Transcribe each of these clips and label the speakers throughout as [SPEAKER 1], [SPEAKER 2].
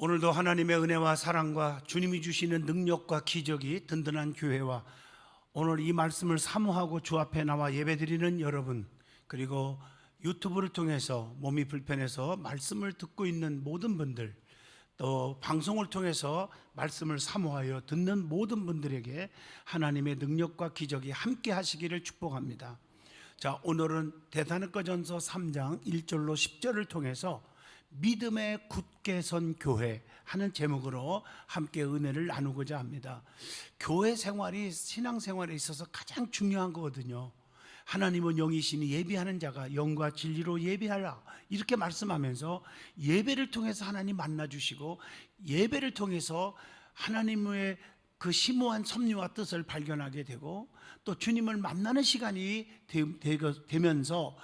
[SPEAKER 1] 오늘도 하나님의 은혜와 사랑과 주님이 주시는 능력과 기적이 든든한 교회와 오늘 이 말씀을 사모하고 주 앞에 나와 예배드리는 여러분, 그리고 유튜브를 통해서 몸이 불편해서 말씀을 듣고 있는 모든 분들, 또 방송을 통해서 말씀을 사모하여 듣는 모든 분들에게 하나님의 능력과 기적이 함께 하시기를 축복합니다. 자, 오늘은 데살로니가전서 3장 1절로 10절을 통해서 믿음에 굳게 선 교회 하는 제목으로 함께 은혜를 나누고자 합니다. 교회 생활이 신앙생활에 있어서 가장 중요한 거거든요. 하나님은 영이시니 예비하는 자가 영과 진리로 예비하라, 이렇게 말씀하면서 예배를 통해서 하나님 만나주시고, 예배를 통해서 하나님의 그 심오한 섭리와 뜻을 발견하게 되고, 또 주님을 만나는 시간이 되면서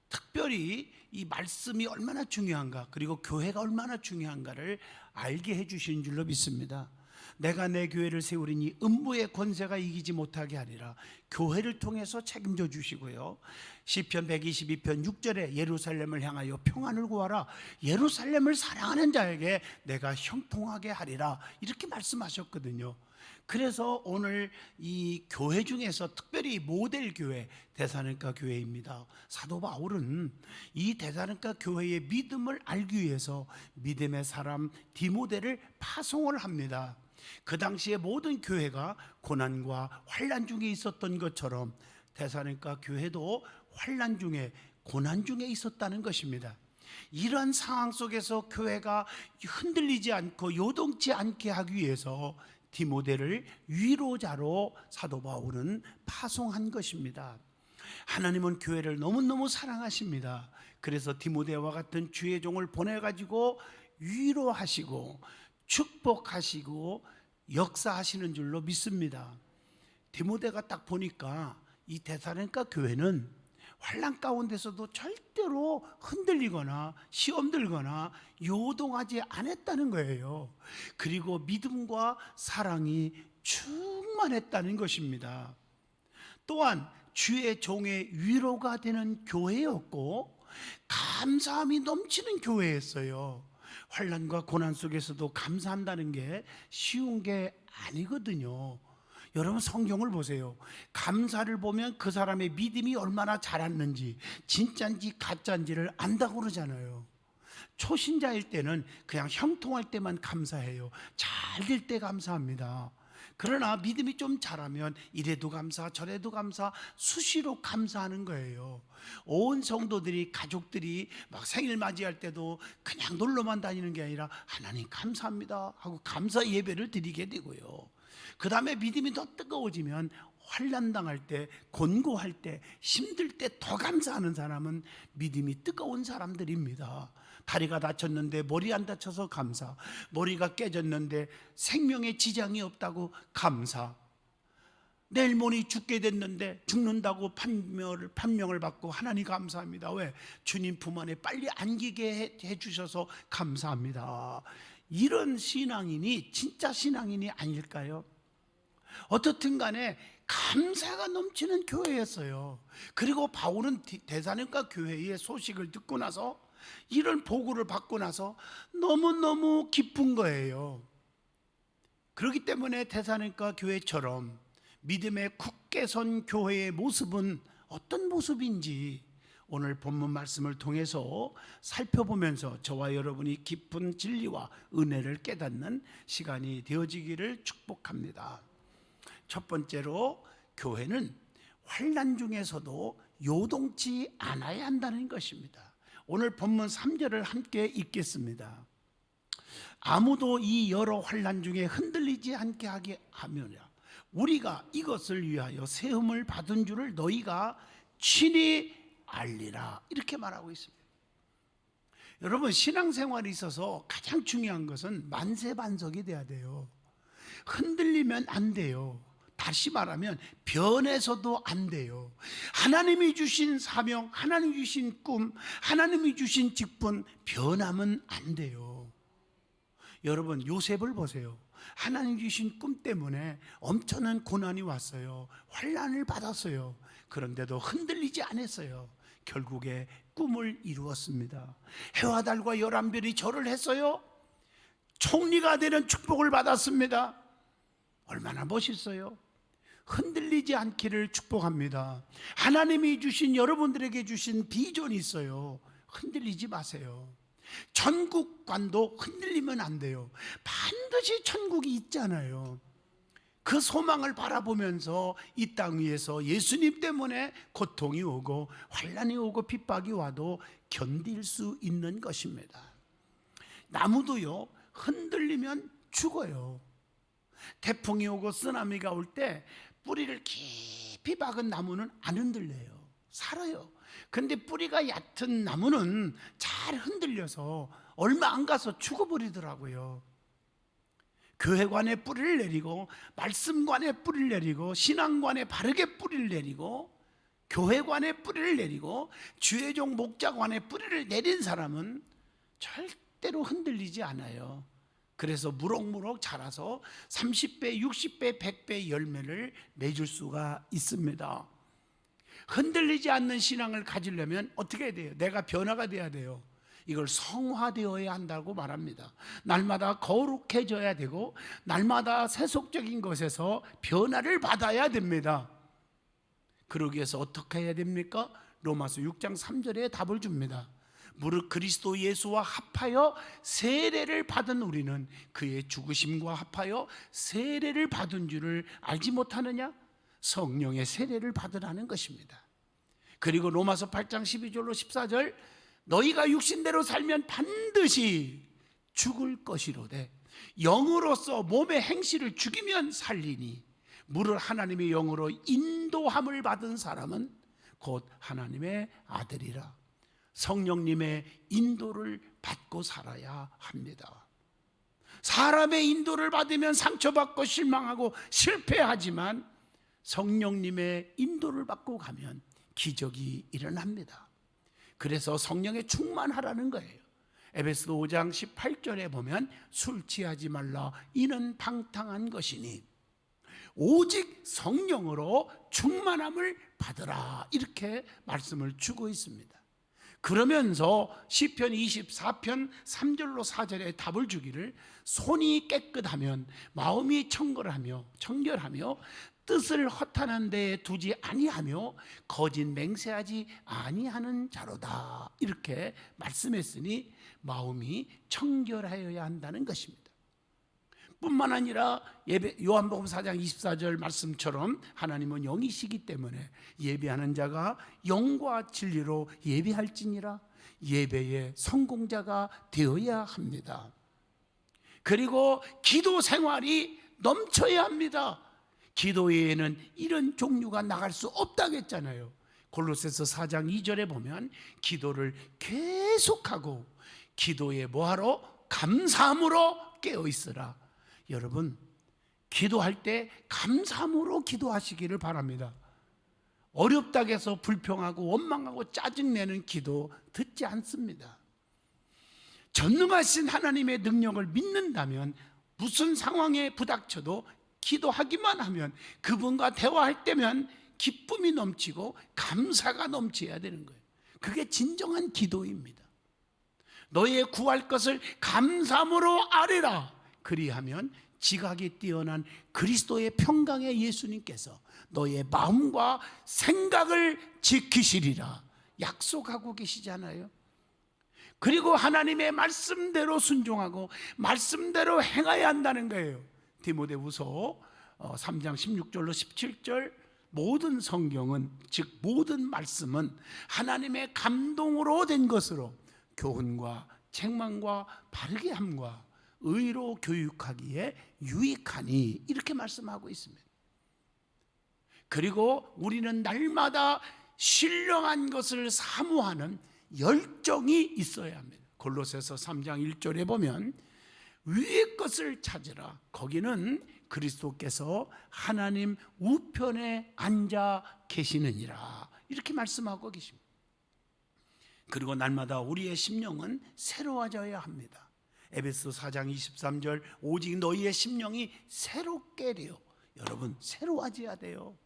[SPEAKER 1] 특별히 이 말씀이 얼마나 중요한가, 그리고 교회가 얼마나 중요한가를 알게 해주신 줄로 믿습니다. 내가 내 교회를 세우리니 음부의 권세가 이기지 못하게 하리라. 교회를 통해서 책임져 주시고요. 시편 122편 6절에 예루살렘을 향하여 평안을 구하라. 예루살렘을 사랑하는 자에게 내가 형통하게 하리라, 이렇게 말씀하셨거든요. 그래서 오늘 이 교회 중에서 특별히 모델 교회 데살로니가 교회입니다. 사도 바울은 이 데살로니가 교회의 믿음을 알기 위해서 믿음의 사람 디모데를 파송을 합니다. 그 당시에 모든 교회가 고난과 환난 중에 있었던 것처럼 데살로니가 교회도 환난 중에, 고난 중에 있었다는 것입니다. 이러한 상황 속에서 교회가 흔들리지 않고 요동치 않게 하기 위해서 디모데를 위로자로 사도 바울은 파송한 것입니다. 하나님은 교회를 너무너무 사랑하십니다. 그래서 디모데와 같은 주의 종을 보내가지고 위로하시고 축복하시고 역사하시는 줄로 믿습니다. 디모데가 딱 보니까 이 데살로니가 교회는 환난 가운데서도 절대로 흔들리거나 시험 들거나 요동하지 않았다는 거예요. 그리고 믿음과 사랑이 충만했다는 것입니다. 또한 주의 종의 위로가 되는 교회였고 감사함이 넘치는 교회였어요. 환난과 고난 속에서도 감사한다는 게 쉬운 게 아니거든요. 여러분, 성경을 보세요. 감사를 보면 그 사람의 믿음이 얼마나 자랐는지, 진짜인지 가짜인지를 안다고 그러잖아요. 초신자일 때는 그냥 형통할 때만 감사해요. 잘 될 때 감사합니다. 그러나 믿음이 좀 자라면 이래도 감사 저래도 감사, 수시로 감사하는 거예요. 온 성도들이, 가족들이 막 생일 맞이할 때도 그냥 놀러만 다니는 게 아니라 하나님 감사합니다 하고 감사 예배를 드리게 되고요. 그 다음에 믿음이 더 뜨거워지면 환난 당할 때, 곤고할 때, 힘들 때 더 감사하는 사람은 믿음이 뜨거운 사람들입니다. 다리가 다쳤는데 머리 안 다쳐서 감사, 머리가 깨졌는데 생명에 지장이 없다고 감사, 내일 모레 죽게 됐는데 죽는다고 판명을 받고 하나님 감사합니다. 왜? 주님 품 안에 빨리 안기게 해주셔서 감사합니다. 이런 신앙인이 진짜 신앙인이 아닐까요? 어떻든 간에 감사가 넘치는 교회였어요. 그리고 바울은 데살로니가 교회의 소식을 듣고 나서, 이런 보고를 받고 나서 너무너무 기쁜 거예요. 그렇기 때문에 데살로니가 교회처럼 믿음에 굳게 선 교회의 모습은 어떤 모습인지 오늘 본문 말씀을 통해서 살펴보면서 저와 여러분이 깊은 진리와 은혜를 깨닫는 시간이 되어지기를 축복합니다. 첫 번째로, 교회는 환난 중에서도 요동치 않아야 한다는 것입니다. 오늘 본문 3절을 함께 읽겠습니다. 아무도 이 여러 환난 중에 흔들리지 않게 하게 하면야 우리가 이것을 위하여 세움을 받은 줄을 너희가 친히 알리라, 이렇게 말하고 있습니다. 여러분, 신앙생활에 있어서 가장 중요한 것은 만세반석이 돼야 돼요. 흔들리면 안 돼요. 다시 말하면 변해서도 안 돼요. 하나님이 주신 사명, 하나님이 주신 꿈, 하나님이 주신 직분, 변하면 안 돼요. 여러분, 요셉을 보세요. 하나님 주신 꿈 때문에 엄청난 고난이 왔어요. 환난을 받았어요. 그런데도 흔들리지 않았어요. 결국에 꿈을 이루었습니다. 해와 달과 11별이 절을 했어요. 총리가 되는 축복을 받았습니다. 얼마나 멋있어요. 흔들리지 않기를 축복합니다. 하나님이 주신, 여러분들에게 주신 비전이 있어요. 흔들리지 마세요. 천국관도 흔들리면 안 돼요. 반드시 천국이 있잖아요. 그 소망을 바라보면서 이 땅 위에서 예수님 때문에 고통이 오고 환난이 오고 핍박이 와도 견딜 수 있는 것입니다. 나무도요, 흔들리면 죽어요. 태풍이 오고 쓰나미가 올 때 뿌리를 깊이 박은 나무는 안 흔들려요. 살아요. 근데 뿌리가 얕은 나무는 잘 흔들려서 얼마 안 가서 죽어버리더라고요. 교회관에 뿌리를 내리고, 말씀관에 뿌리를 내리고, 신앙관에 바르게 뿌리를 내리고, 교회관에 뿌리를 내리고, 주의종 목자관에 뿌리를 내린 사람은 절대로 흔들리지 않아요. 그래서 무럭무럭 자라서 30배, 60배, 100배 열매를 맺을 수가 있습니다. 흔들리지 않는 신앙을 가지려면 어떻게 해야 돼요? 내가 변화가 돼야 돼요. 이걸 성화되어야 한다고 말합니다. 날마다 거룩해져야 되고 날마다 세속적인 것에서 변화를 받아야 됩니다. 그러기 위해서 어떻게 해야 됩니까? 로마서 6장 3절에 답을 줍니다. 무릇 그리스도 예수와 합하여 세례를 받은 우리는 그의 죽으심과 합하여 세례를 받은 줄을 알지 못하느냐? 성령의 세례를 받으라는 것입니다. 그리고 로마서 8장 12절로 14절, 너희가 육신대로 살면 반드시 죽을 것이로되 영으로서 몸의 행실을 죽이면 살리니 무릇 하나님의 영으로 인도함을 받은 사람은 곧 하나님의 아들이라. 성령님의 인도를 받고 살아야 합니다. 사람의 인도를 받으면 상처받고 실망하고 실패하지만 성령님의 인도를 받고 가면 기적이 일어납니다. 그래서 성령에 충만하라는 거예요. 에베소서 5장 18절에 보면 술 취하지 말라 이는 방탕한 것이니 오직 성령으로 충만함을 받으라, 이렇게 말씀을 주고 있습니다. 그러면서 시편 24편 3절로 4절에 답을 주기를 손이 깨끗하면 마음이 청결하며 뜻을 허탄한 데에 두지 아니하며 거짓 맹세하지 아니하는 자로다, 이렇게 말씀했으니 마음이 청결하여야 한다는 것입니다. 뿐만 아니라 요한복음 4장 24절 말씀처럼 하나님은 영이시기 때문에 예배하는 자가 영과 진리로 예배할지니라, 예배의 성공자가 되어야 합니다. 그리고 기도 생활이 넘쳐야 합니다. 기도에는 이런 종류가 나갈 수 없다고 했잖아요. 골로새서 4장 2절에 보면 기도를 계속하고 기도에 뭐하러? 감사함으로 깨어있으라. 여러분, 기도할 때 감사함으로 기도하시기를 바랍니다. 어렵다고 해서 불평하고 원망하고 짜증내는 기도 듣지 않습니다. 전능하신 하나님의 능력을 믿는다면 무슨 상황에 부닥쳐도 기도하기만 하면, 그분과 대화할 때면 기쁨이 넘치고 감사가 넘쳐야 되는 거예요. 그게 진정한 기도입니다. 너의 구할 것을 감사함으로 아뢰라. 그리하면 지각이 뛰어난 그리스도의 평강의 예수님께서 너의 마음과 생각을 지키시리라 약속하고 계시잖아요. 그리고 하나님의 말씀대로 순종하고 말씀대로 행해야 한다는 거예요. 디모데후서 3장 16절로 17절, 모든 성경은, 즉 모든 말씀은 하나님의 감동으로 된 것으로 교훈과 책망과 바르게 함과 의로 교육하기에 유익하니, 이렇게 말씀하고 있습니다. 그리고 우리는 날마다 신령한 것을 사모하는 열정이 있어야 합니다. 골로새서 3장 1절에 보면 위의 것을 찾으라. 거기는 그리스도께서 하나님 우편에 앉아 계시느니라, 이렇게 말씀하고 계십니다. 그리고 날마다 우리의 심령은 새로워져야 합니다. 에베소 4장 23절, 오직 너희의 심령이 새롭게 되어. 여러분, 새로워져야 돼요.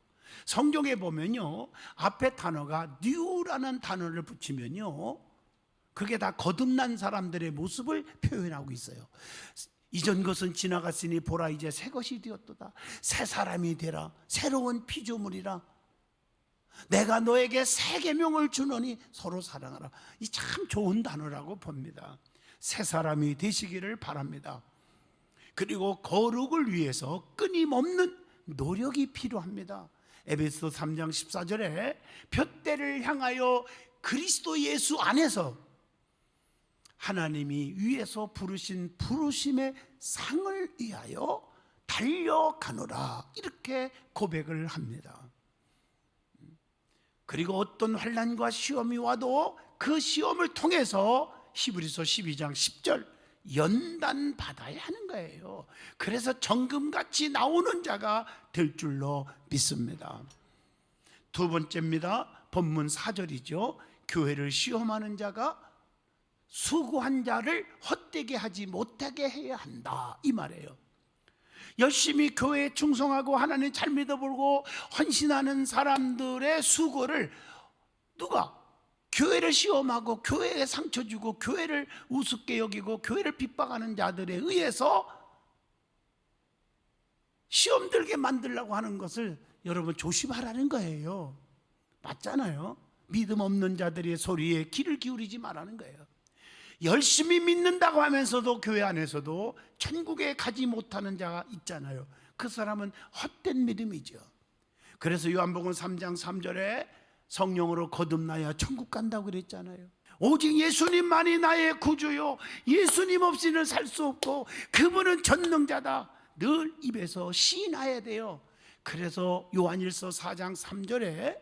[SPEAKER 1] 성경에 보면요, 앞에 단어가 new라는 단어를 붙이면요, 그게 다 거듭난 사람들의 모습을 표현하고 있어요. 이전 것은 지나갔으니 보라 이제 새 것이 되었도다. 새 사람이 되라. 새로운 피조물이라. 내가 너에게 새 계명을 주노니 서로 사랑하라. 이 참 좋은 단어라고 봅니다. 새 사람이 되시기를 바랍니다. 그리고 거룩을 위해서 끊임없는 노력이 필요합니다. 에베소 3장 14절에 둯대를 향하여 그리스도 예수 안에서 하나님이 위에서 부르신 부르심의 상을 위하여 달려가노라, 이렇게 고백을 합니다. 그리고 어떤 환난과 시험이 와도 그 시험을 통해서 히브리서 12장 10절 연단 받아야 하는 거예요. 그래서 정금같이 나오는 자가 될 줄로 믿습니다. 두 번째입니다. 본문 4절이죠. 교회를 시험하는 자가 수고한 자를 헛되게 하지 못하게 해야 한다, 이 말이에요. 열심히 교회에 충성하고 하나님 잘 믿어보고 헌신하는 사람들의 수고를 누가? 교회를 시험하고 교회에 상처 주고 교회를 우습게 여기고 교회를 핍박하는 자들에 의해서 시험 들게 만들려고 하는 것을 여러분 조심하라는 거예요. 맞잖아요. 믿음 없는 자들의 소리에 귀를 기울이지 말라는 거예요. 열심히 믿는다고 하면서도 교회 안에서도 천국에 가지 못하는 자가 있잖아요. 그 사람은 헛된 믿음이죠. 그래서 요한복음 3장 3절에 성령으로 거듭나야 천국 간다고 그랬잖아요. 오직 예수님만이 나의 구주요, 예수님 없이는 살 수 없고 그분은 전능자다, 늘 입에서 시인해야 돼요. 그래서 요한일서 4장 3절에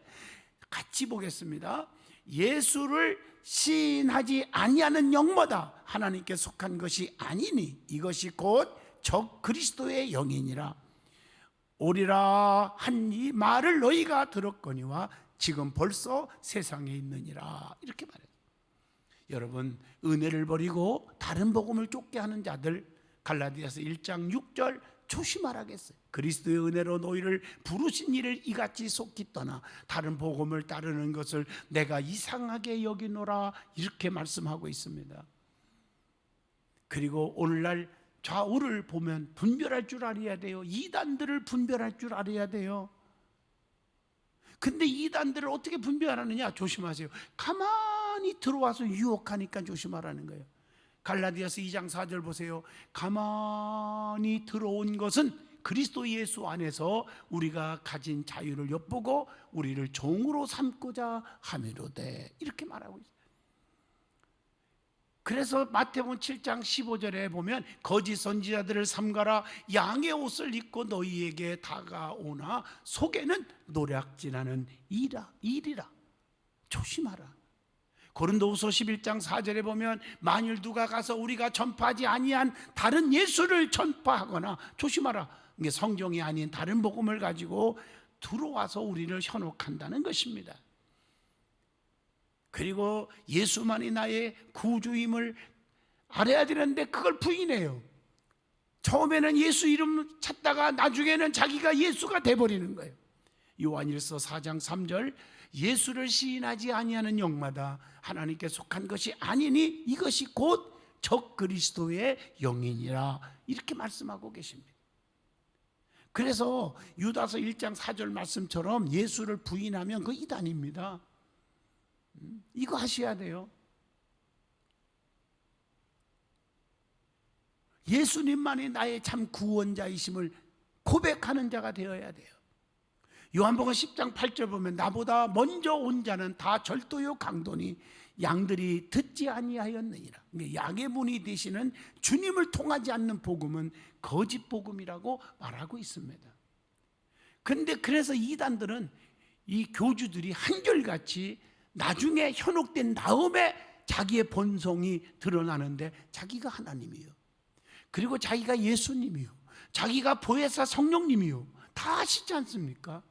[SPEAKER 1] 같이 보겠습니다. 예수를 시인하지 아니하는 영마다 하나님께 속한 것이 아니니 이것이 곧 적 그리스도의 영이니라. 오리라 한 이 말을 너희가 들었거니와 지금 벌써 세상에 있느니라, 이렇게 말해요. 여러분, 은혜를 버리고 다른 복음을 쫓게 하는 자들, 갈라디아서 1장 6절 조심하라겠어요. 그리스도의 은혜로 너희를 부르신 이를 이같이 속히 떠나 다른 복음을 따르는 것을 내가 이상하게 여기노라, 이렇게 말씀하고 있습니다. 그리고 오늘날 좌우를 보면 분별할 줄 알아야 돼요. 이단들을 분별할 줄 알아야 돼요. 근데 이단들을 어떻게 분별하느냐? 조심하세요. 가만히 들어와서 유혹하니까 조심하라는 거예요. 갈라디아서 2장 4절 보세요. 가만히 들어온 것은 그리스도 예수 안에서 우리가 가진 자유를 엿보고 우리를 종으로 삼고자 함이로되, 이렇게 말하고 있어요. 그래서 마태복음 7장 15절에 보면 거짓 선지자들을 삼가라, 양의 옷을 입고 너희에게 다가오나 속에는 노략질하는 일이라. 조심하라. 고린도후서 11장 4절에 보면 만일 누가 가서 우리가 전파하지 아니한 다른 예수를 전파하거나, 조심하라, 이게 성경이 아닌 다른 복음을 가지고 들어와서 우리를 현혹한다는 것입니다. 그리고 예수만이 나의 구주임을 알아야 되는데 그걸 부인해요. 처음에는 예수 이름 찾다가 나중에는 자기가 예수가 돼버리는 거예요. 요한일서 4장 3절 예수를 시인하지 아니하는 영마다 하나님께 속한 것이 아니니 이것이 곧 적 그리스도의 영이니라, 이렇게 말씀하고 계십니다. 그래서 유다서 1장 4절 말씀처럼 예수를 부인하면 그 이단입니다. 이거 하셔야 돼요. 예수님만이 나의 참 구원자이심을 고백하는 자가 되어야 돼요. 요한복음 10장 8절 보면 나보다 먼저 온 자는 다 절도요 강도니 양들이 듣지 아니하였느니라. 양의 문이 되시는 주님을 통하지 않는 복음은 거짓 복음이라고 말하고 있습니다. 그런데 그래서 이단들은, 이 교주들이 한결같이 나중에 현혹된 다음에 자기의 본성이 드러나는데 자기가 하나님이요, 그리고 자기가 예수님이요, 자기가 보혜사 성령님이요, 다 아시지 않습니까?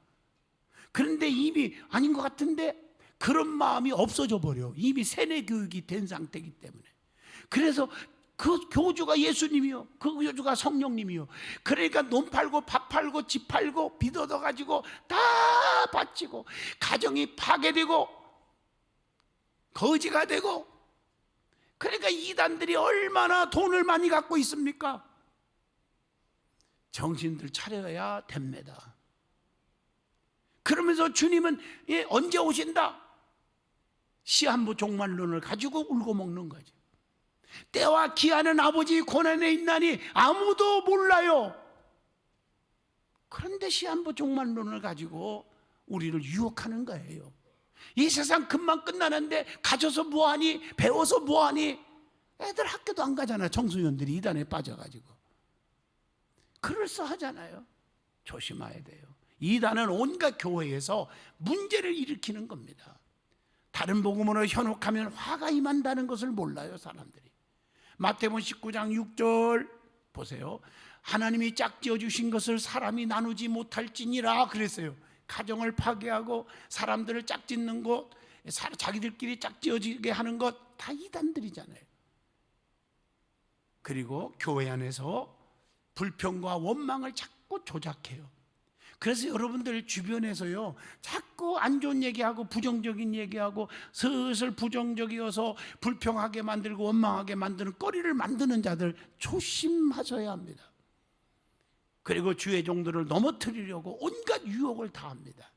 [SPEAKER 1] 그런데 이미 아닌 것 같은데 그런 마음이 없어져 버려. 이미 세뇌 교육이 된 상태이기 때문에. 그래서 그 교주가 예수님이요, 그 교주가 성령님이요, 그러니까 논 팔고 밥 팔고 집 팔고 빚 얻어가지고 다 바치고 가정이 파괴되고 거지가 되고. 그러니까 이단들이 얼마나 돈을 많이 갖고 있습니까? 정신들 차려야 됩니다. 그러면서 주님은 언제 오신다? 시한부 종말론을 가지고 울고 먹는 거죠. 때와 기한은 아버지 고난에 있나니 아무도 몰라요. 그런데 시한부 종말론을 가지고 우리를 유혹하는 거예요. 이 세상 금방 끝나는데 가져서 뭐하니? 배워서 뭐하니? 애들 학교도 안 가잖아. 청소년들이 이단에 빠져가지고. 그럴싸하잖아요. 조심해야 돼요. 이단은 온갖 교회에서 문제를 일으키는 겁니다. 다른 복음으로 현혹하면 화가 임한다는 것을 몰라요, 사람들이. 마태복음 19장 6절 보세요. 하나님이 짝지어 주신 것을 사람이 나누지 못할지니라 그랬어요. 가정을 파괴하고 사람들을 짝짓는 것, 자기들끼리 짝지어지게 하는 것 다 이단들이잖아요. 그리고 교회 안에서 불평과 원망을 자꾸 조작해요. 그래서 여러분들 주변에서요, 자꾸 안 좋은 얘기하고 부정적인 얘기하고 슬슬 부정적이어서 불평하게 만들고 원망하게 만드는 거리를 만드는 자들 조심하셔야 합니다. 그리고 주의 종들을 넘어뜨리려고 온갖 유혹을 다 합니다.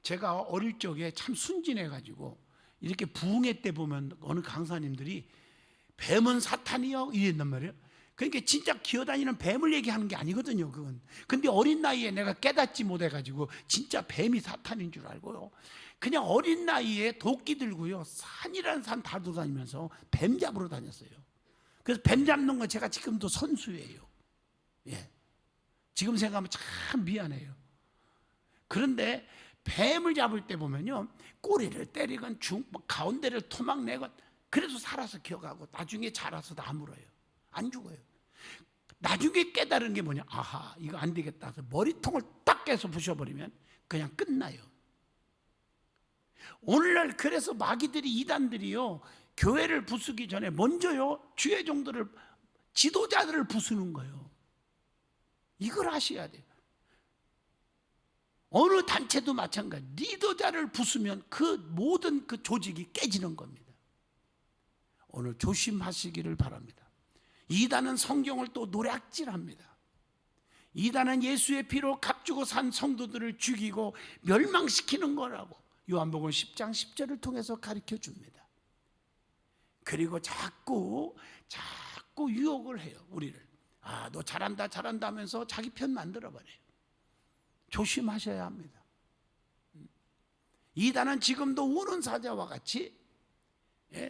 [SPEAKER 1] 제가 어릴 적에 참 순진해가지고 이렇게 부흥회 때 보면 어느 강사님들이 뱀은 사탄이요 이랬단 말이에요. 그러니까 진짜 기어다니는 뱀을 얘기하는 게 아니거든요, 그건. 근데 어린 나이에 내가 깨닫지 못해가지고 진짜 뱀이 사탄인 줄 알고요, 그냥 어린 나이에 도끼 들고요 산이라는 산 다 돌아다니면서 뱀 잡으러 다녔어요. 그래서 뱀 잡는 건 제가 지금도 선수예요. 예. 지금 생각하면 참 미안해요. 그런데 뱀을 잡을 때 보면요, 꼬리를 때리건 가운데를 토막내건 그래도 살아서 기어가고 나중에 자라서 다 물어요. 안 죽어요. 나중에 깨달은 게 뭐냐, 아하 이거 안 되겠다 해서 머리통을 딱 깨서 부셔버리면 그냥 끝나요. 오늘날 그래서 마귀들이, 이단들이요, 교회를 부수기 전에 먼저요 주의 종들을, 지도자들을 부수는 거예요. 이걸 아셔야 돼요. 어느 단체도 마찬가지. 리더자를 부수면 그 모든 그 조직이 깨지는 겁니다. 오늘 조심하시기를 바랍니다. 이단은 성경을 또 노략질합니다. 이단은 예수의 피로 값주고 산 성도들을 죽이고 멸망시키는 거라고 요한복음 10장 10절을 통해서 가르쳐 줍니다. 그리고 자꾸 유혹을 해요, 우리를. 아, 너 잘한다 잘한다 하면서 자기 편 만들어 버려요. 조심하셔야 합니다. 이단은 지금도 우는 사자와 같이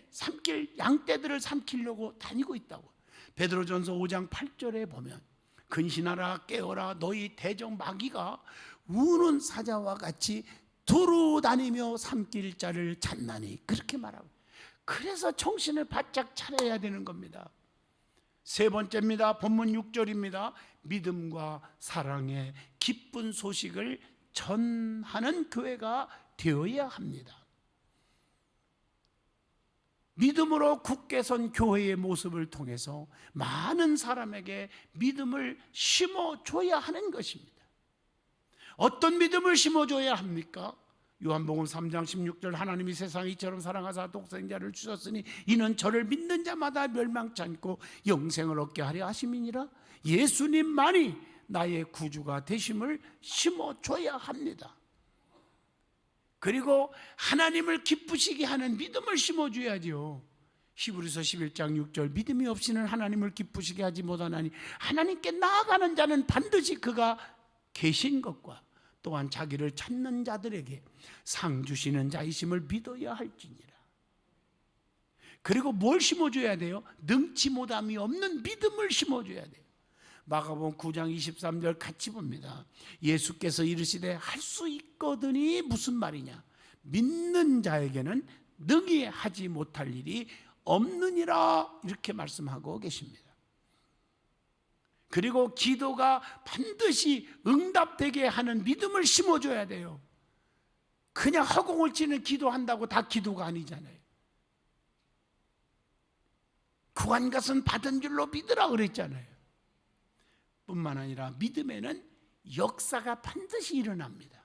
[SPEAKER 1] 삼킬 양떼들을 삼키려고 다니고 있다고. 베드로전서 5장 8절에 보면 근신하라 깨어라 너희 대적 마귀가 우는 사자와 같이 두루 다니며 삼킬 자를 찾나니, 그렇게 말하고. 그래서 정신을 바짝 차려야 되는 겁니다. 세 번째입니다. 본문 6절입니다. 믿음과 사랑의 기쁜 소식을 전하는 교회가 되어야 합니다. 믿음으로 굳게 선 교회의 모습을 통해서 많은 사람에게 믿음을 심어줘야 하는 것입니다. 어떤 믿음을 심어줘야 합니까? 요한복음 3장 16절 하나님이 세상을 이처럼 사랑하사 독생자를 주셨으니 이는 저를 믿는 자마다 멸망치 않고 영생을 얻게 하려 하심이니라. 예수님만이 나의 구주가 되심을 심어줘야 합니다. 그리고 하나님을 기쁘시게 하는 믿음을 심어줘야죠. 히브리서 11장 6절 믿음이 없이는 하나님을 기쁘시게 하지 못하나니 하나님께 나아가는 자는 반드시 그가 계신 것과 또한 자기를 찾는 자들에게 상 주시는 자이심을 믿어야 할지니라. 그리고 뭘 심어줘야 돼요? 능치 못함이 없는 믿음을 심어줘야 돼요. 마가복음 9장 23절 같이 봅니다. 예수께서 이르시되 할 수 있거든이 무슨 말이냐, 믿는 자에게는 능히 하지 못할 일이 없느니라, 이렇게 말씀하고 계십니다. 그리고 기도가 반드시 응답되게 하는 믿음을 심어줘야 돼요. 그냥 허공을 치는 기도한다고 다 기도가 아니잖아요. 구한 것은 받은 줄로 믿으라 그랬잖아요. 뿐만 아니라 믿음에는 역사가 반드시 일어납니다.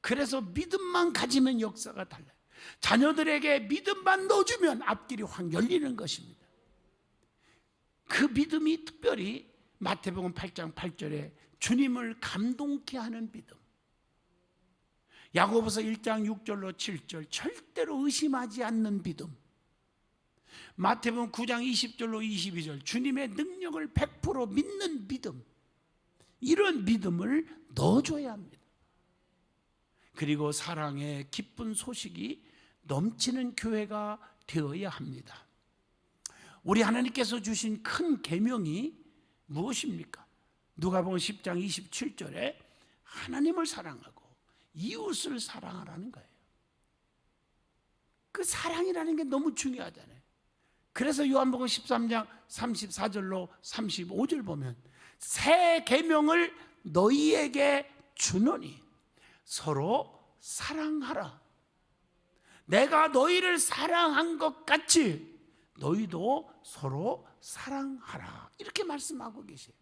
[SPEAKER 1] 그래서 믿음만 가지면 역사가 달라요. 자녀들에게 믿음만 넣어주면 앞길이 확 열리는 것입니다. 그 믿음이 특별히 마태복음 8장 8절에 주님을 감동케 하는 믿음, 야고보서 1장 6절로 7절 절대로 의심하지 않는 믿음, 마태복음 9장 20절로 22절 주님의 능력을 100% 믿는 믿음, 이런 믿음을 넣어줘야 합니다. 그리고 사랑의 기쁜 소식이 넘치는 교회가 되어야 합니다. 우리 하나님께서 주신 큰 계명이 무엇입니까? 누가복음 10장 27절에 하나님을 사랑하고 이웃을 사랑하라는 거예요. 그 사랑이라는 게 너무 중요하잖아요. 그래서 요한복음 13장 34절로 35절 보면 새 계명을 너희에게 주노니 서로 사랑하라. 내가 너희를 사랑한 것 같이 너희도 서로 사랑하라. 이렇게 말씀하고 계세요.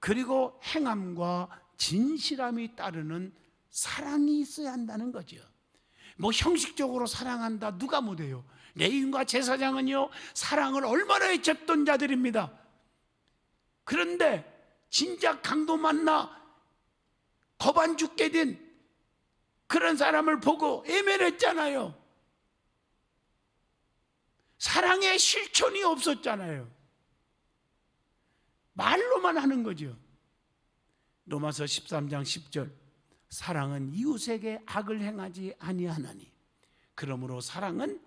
[SPEAKER 1] 그리고 행함과 진실함이 따르는 사랑이 있어야 한다는 거죠. 뭐 형식적으로 사랑한다 누가 못해요. 레위인과 제사장은요 사랑을 얼마나 외쳤던 자들입니다. 그런데 진짜 강도 만나 겁 안 죽게 된 그런 사람을 보고 애면했잖아요. 사랑의 실천이 없었잖아요. 말로만 하는 거죠. 로마서 13장 10절 사랑은 이웃에게 악을 행하지 아니하나니 그러므로 사랑은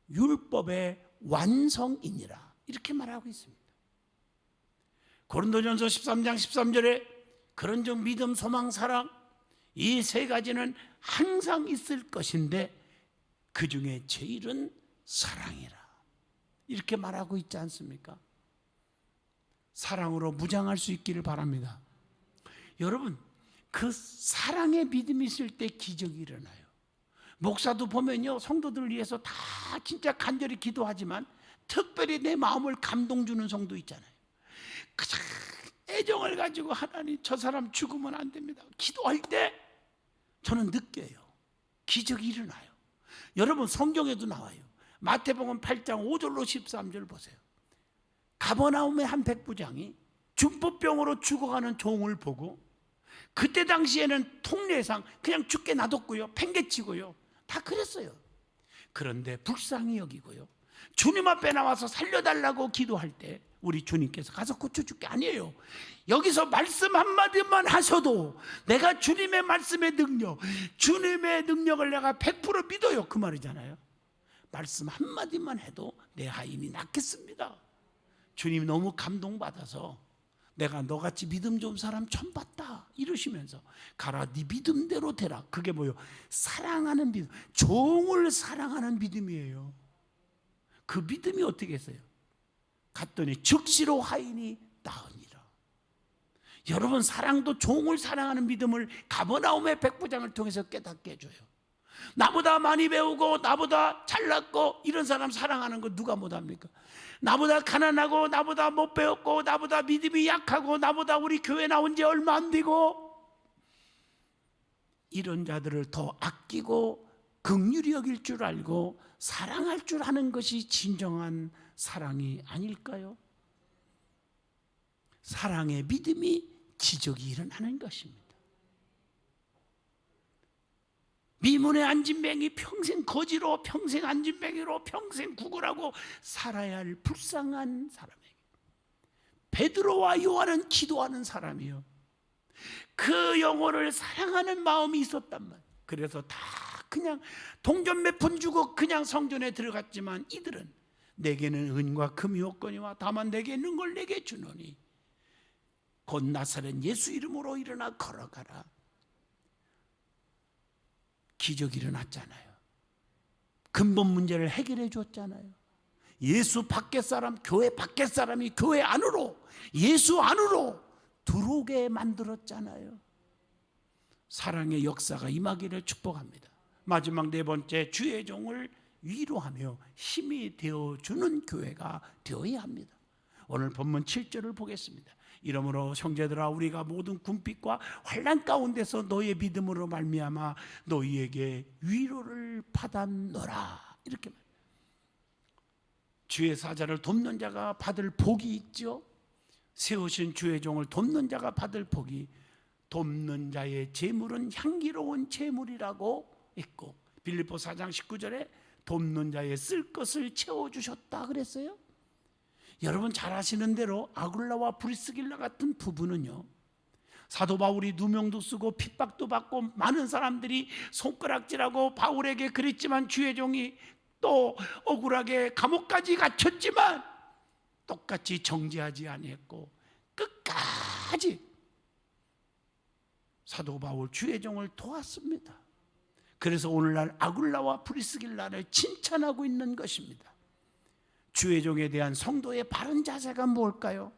[SPEAKER 1] 율법의 완성이니라, 이렇게 말하고 있습니다. 고린도전서 13장 13절에 그런즉 믿음, 소망, 사랑 이 세 가지는 항상 있을 것인데 그 중에 제일은 사랑이라, 이렇게 말하고 있지 않습니까? 사랑으로 무장할 수 있기를 바랍니다. 여러분, 그 사랑의 믿음이 있을 때 기적이 일어나요. 목사도 보면요 성도들을 위해서 다 진짜 간절히 기도하지만 특별히 내 마음을 감동 주는 성도 있잖아요. 그저 애정을 가지고 하나님 저 사람 죽으면 안 됩니다 기도할 때 저는 느껴요. 기적이 일어나요. 여러분 성경에도 나와요. 마태복음 8장 5절로 13절 보세요. 가버나움의 한 백부장이 중풍병으로 죽어가는 종을 보고 그때 당시에는 통례상 그냥 죽게 놔뒀고요 팽개치고요 다 그랬어요. 그런데 불쌍히 여기고요 주님 앞에 나와서 살려달라고 기도할 때 우리 주님께서 가서 고쳐줄게 아니에요. 여기서 말씀 한마디만 하셔도 내가 주님의 말씀의 능력, 주님의 능력을 내가 100% 믿어요 그 말이잖아요. 말씀 한마디만 해도 내 하인이 낫겠습니다. 주님이 너무 감동받아서 내가 너같이 믿음 좋은 사람 처음 봤다 이러시면서 가라 네 믿음대로 되라. 그게 뭐예요? 사랑하는 믿음, 종을 사랑하는 믿음이에요. 그 믿음이 어떻게 했어요? 갔더니 즉시로 하인이 나으니라. 여러분 사랑도 종을 사랑하는 믿음을 가버나움의 백부장을 통해서 깨닫게 해줘요. 나보다 많이 배우고 나보다 잘났고 이런 사람 사랑하는 거 누가 못합니까? 나보다 가난하고 나보다 못 배웠고 나보다 믿음이 약하고 나보다 우리 교회 나온 지 얼마 안 되고 이런 자들을 더 아끼고 긍휼히 여길 줄 알고 사랑할 줄 아는 것이 진정한 사랑이 아닐까요? 사랑의 믿음이 기적이 일어나는 것입니다. 미문의 안진뱅이 평생 거지로 평생 안진뱅이로 평생 구걸하고 살아야 할 불쌍한 사람에게 베드로와 요한은 기도하는 사람이요 그 영혼을 사랑하는 마음이 있었단 말이에요. 그래서 다 그냥 동전 몇 푼 주고 그냥 성전에 들어갔지만 이들은 내게는 은과 금이 없거니와 다만 내게 있는 걸 내게 주노니 곧 나사렛 예수 이름으로 일어나 걸어가라. 기적이 일어났잖아요. 근본 문제를 해결해 줬잖아요. 예수 밖의 사람, 교회 밖의 사람이 교회 안으로, 예수 안으로 들어오게 만들었잖아요. 사랑의 역사가 임하기를 축복합니다. 마지막 네 번째, 주의 종을 위로하며 힘이 되어주는 교회가 되어야 합니다. 오늘 본문 7절을 보겠습니다. 이러므로 형제들아 우리가 모든 궁핍과 환난 가운데서 너희의 믿음으로 말미암아 너희에게 위로를 받았노라. 이렇게 말해요. 주의 사자를 돕는 자가 받을 복이 있죠. 세우신 주의 종을 돕는 자가 받을 복이 돕는 자의 재물은 향기로운 재물이라고 했고, 빌립보 4장 19절에 돕는 자의 쓸 것을 채워주셨다 그랬어요. 여러분 잘 아시는 대로 아굴라와 브리스길라 같은 부부는요, 사도 바울이 누명도 쓰고 핍박도 받고 많은 사람들이 손가락질하고 바울에게 그랬지만, 주의 종이 또 억울하게 감옥까지 갇혔지만 똑같이 정죄하지 아니했고 끝까지 사도 바울 주의 종을 도왔습니다. 그래서 오늘날 아굴라와 브리스길라를 칭찬하고 있는 것입니다. 주의 종에 대한 성도의 바른 자세가 뭘까요?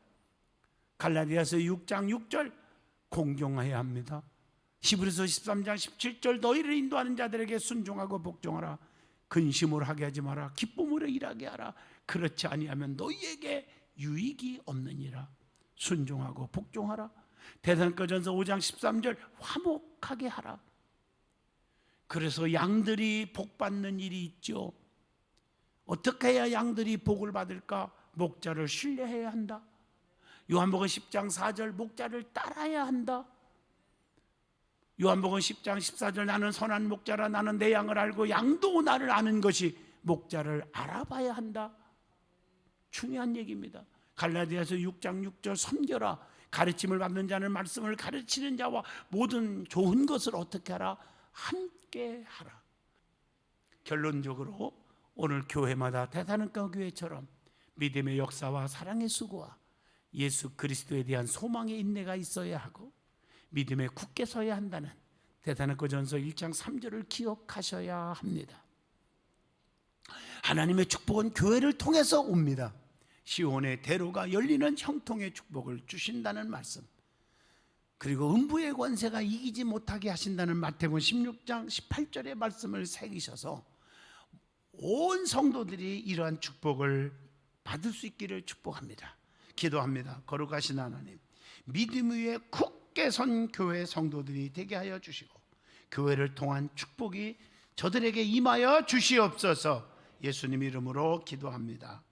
[SPEAKER 1] 갈라디아서 6장 6절 공경해야 합니다. 히브리서 13장 17절 너희를 인도하는 자들에게 순종하고 복종하라. 근심을 하게 하지 마라. 기쁨으로 일하게 하라. 그렇지 아니하면 너희에게 유익이 없느니라. 순종하고 복종하라. 데살로니가전서 5장 13절 화목하게 하라. 그래서 양들이 복 받는 일이 있죠. 어떻게 해야 양들이 복을 받을까? 목자를 신뢰해야 한다. 요한복음 10장 4절 목자를 따라야 한다. 요한복음 10장 14절 나는 선한 목자라. 나는 내 양을 알고 양도 나를 아는 것이 목자를 알아봐야 한다. 중요한 얘기입니다. 갈라디아서 6장 6절 섬겨라. 가르침을 받는 자는 말씀을 가르치는 자와 모든 좋은 것을 어떻게 하라? 함께 하라. 결론적으로 오늘 교회마다 데살로니가 교회처럼 믿음의 역사와 사랑의 수고와 예수 그리스도에 대한 소망의 인내가 있어야 하고 믿음에 굳게 서야 한다는 데살로니가전서 1장 3절을 기억하셔야 합니다. 하나님의 축복은 교회를 통해서 옵니다. 시온의 대로가 열리는 형통의 축복을 주신다는 말씀, 그리고 음부의 권세가 이기지 못하게 하신다는 마태복음 16장 18절의 말씀을 새기셔서 온 성도들이 이러한 축복을 받을 수 있기를 축복합니다. 기도합니다. 거룩하신 하나님, 믿음 위에 굳게 선 교회 성도들이 되게 하여 주시고 교회를 통한 축복이 저들에게 임하여 주시옵소서. 예수님 이름으로 기도합니다.